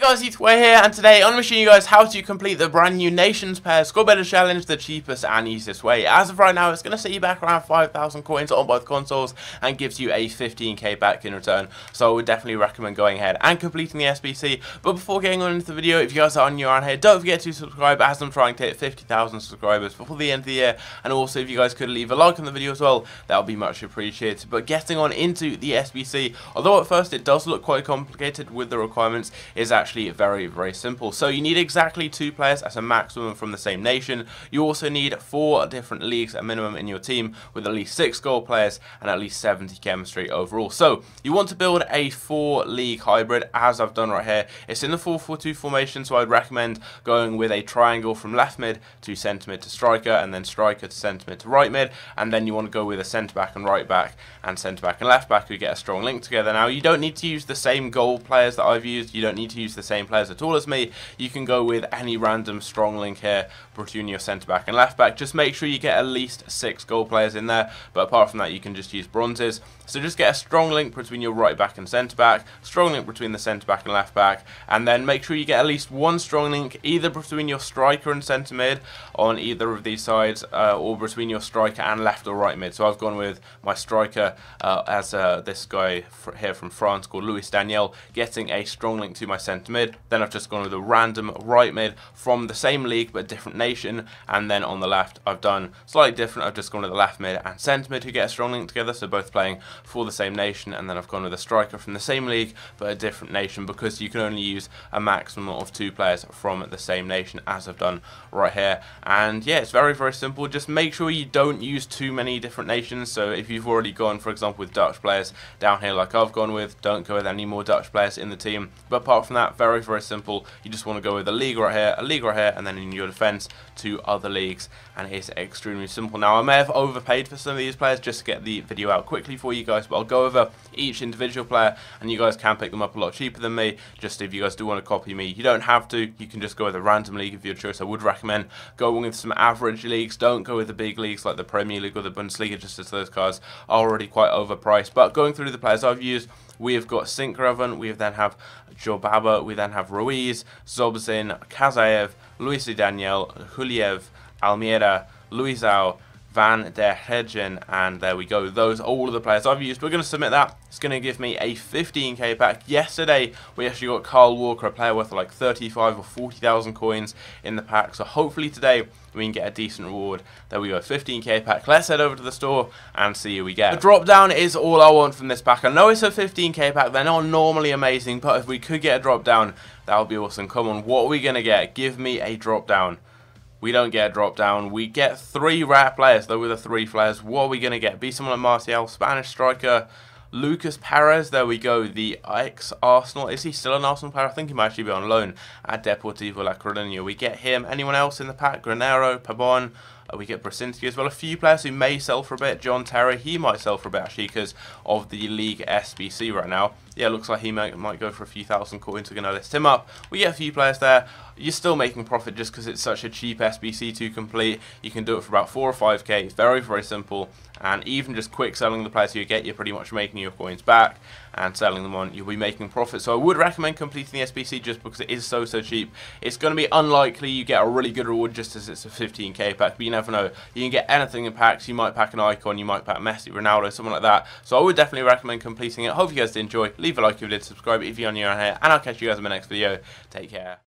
Guys, it's Way here, and today I'm going to show you guys how to complete the brand new Nations Pair Score Better Challenge the cheapest and easiest way. As of right now, it's going to set you back around 5,000 coins on both consoles and gives you a 15k back in return. So I would definitely recommend going ahead and completing the SBC. But before getting on into the video, if you guys are new around here, don't forget to subscribe as I'm trying to hit 50,000 subscribers before the end of the year. And also, if you guys could leave a like on the video as well, that would be much appreciated. But getting on into the SBC, although at first it does look quite complicated with the requirements, is actually very simple. So you need exactly 2 players as a maximum from the same nation. You also need 4 different leagues at minimum in your team with at least 6 goal players and at least 70 chemistry overall. So you want to build a 4 league hybrid, as I've done right here. It's in the 4-4-2 formation, so I'd recommend going with a triangle from left mid to centre mid to striker, and then striker to centre mid to right mid, and then you want to go with a centre back and right back and centre back and left back who get a strong link together. Now, you don't need to use the same goal players that I've used. You don't need to use the same players at all as me. You can go with any random strong link here between your centre back and left back. Just make sure you get at least 6 goal players in there, but apart from that you can just use bronzes. So just get a strong link between your right back and centre back, strong link between the centre back and left back, and then make sure you get at least 1 strong link either between your striker and centre mid on either of these sides, or between your striker and left or right mid. So I've gone with my striker as this guy here from France called Luis Daniel, getting a strong link to my centre mid. Then I've just gone with a random right mid from the same league but different nation, and then on the left I've done slightly different. I've just gone with the left mid and centre mid who get a strong link together, so both playing for the same nation, and then I've gone with a striker from the same league but a different nation, because you can only use a maximum of 2 players from the same nation, as I've done right here. And yeah, it's very simple. Just make sure you don't use too many different nations. So if you've already gone, for example, with Dutch players down here like I've gone with, don't go with any more Dutch players in the team. But apart from that, very simple. You just want to go with a league right here, and then in your defence 2 other leagues, and it's extremely simple. Now, I may have overpaid for some of these players just to get the video out quickly for you guys, but I'll go over each individual player, and you guys can pick them up a lot cheaper than me. Just if you guys do want to copy me, you don't have to. You can just go with a random league of your choice. I would recommend going with some average leagues. Don't go with the big leagues like the Premier League or the Bundesliga, just as those cards are already quite overpriced. But going through the players I've used, we have got Sinkgraven, we then have Jobaba, we then have Ruiz, Zobzin, Kazaev, Luis Daniel, Huliev, Almeida, Luizao, Van der Hegen, and there we go. Those are all of the players I've used. We're going to submit that. It's going to give me a 15k pack. Yesterday we actually got Carl Walker, a player worth like 35 or 40,000 coins in the pack. So hopefully today we can get a decent reward. There we go, 15k pack. Let's head over to the store and see who we get. The drop down is all I want from this pack. I know it's a 15k pack. They're not normally amazing, but if we could get a drop down, that would be awesome. Come on, what are we going to get? Give me a drop down. We don't get a drop down. We get 3 rare players though with the 3 players. What are we going to get? Be someone like Martial, Spanish striker, Lucas Perez. There we go, the ex-Arsenal. Is he still an Arsenal player? I think he might actually be on loan at Deportivo La Coruña. We get him. Anyone else in the pack? Granero, Pabon. We get Brasinski as well. A few players who may sell for a bit. John Terry, he might sell for a bit actually because of the League SBC right now. Yeah, looks like he might go for a few thousand coins. We're going to list him up. We get a few players there. You're still making profit just because it's such a cheap SBC to complete. You can do it for about 4 or 5k. It's very simple. And even just quick selling the players you get, you're pretty much making your coins back and selling them on. You'll be making profit. So I would recommend completing the SBC just because it is so cheap. It's going to be unlikely you get a really good reward just as it's a 15k pack, but you never know. You can get anything in packs. You might pack an icon, you might pack Messi, Ronaldo, something like that. So I would definitely recommend completing it. Hope you guys did enjoy. Leave a like if you did, subscribe if you're new around here, and I'll catch you guys in my next video. Take care.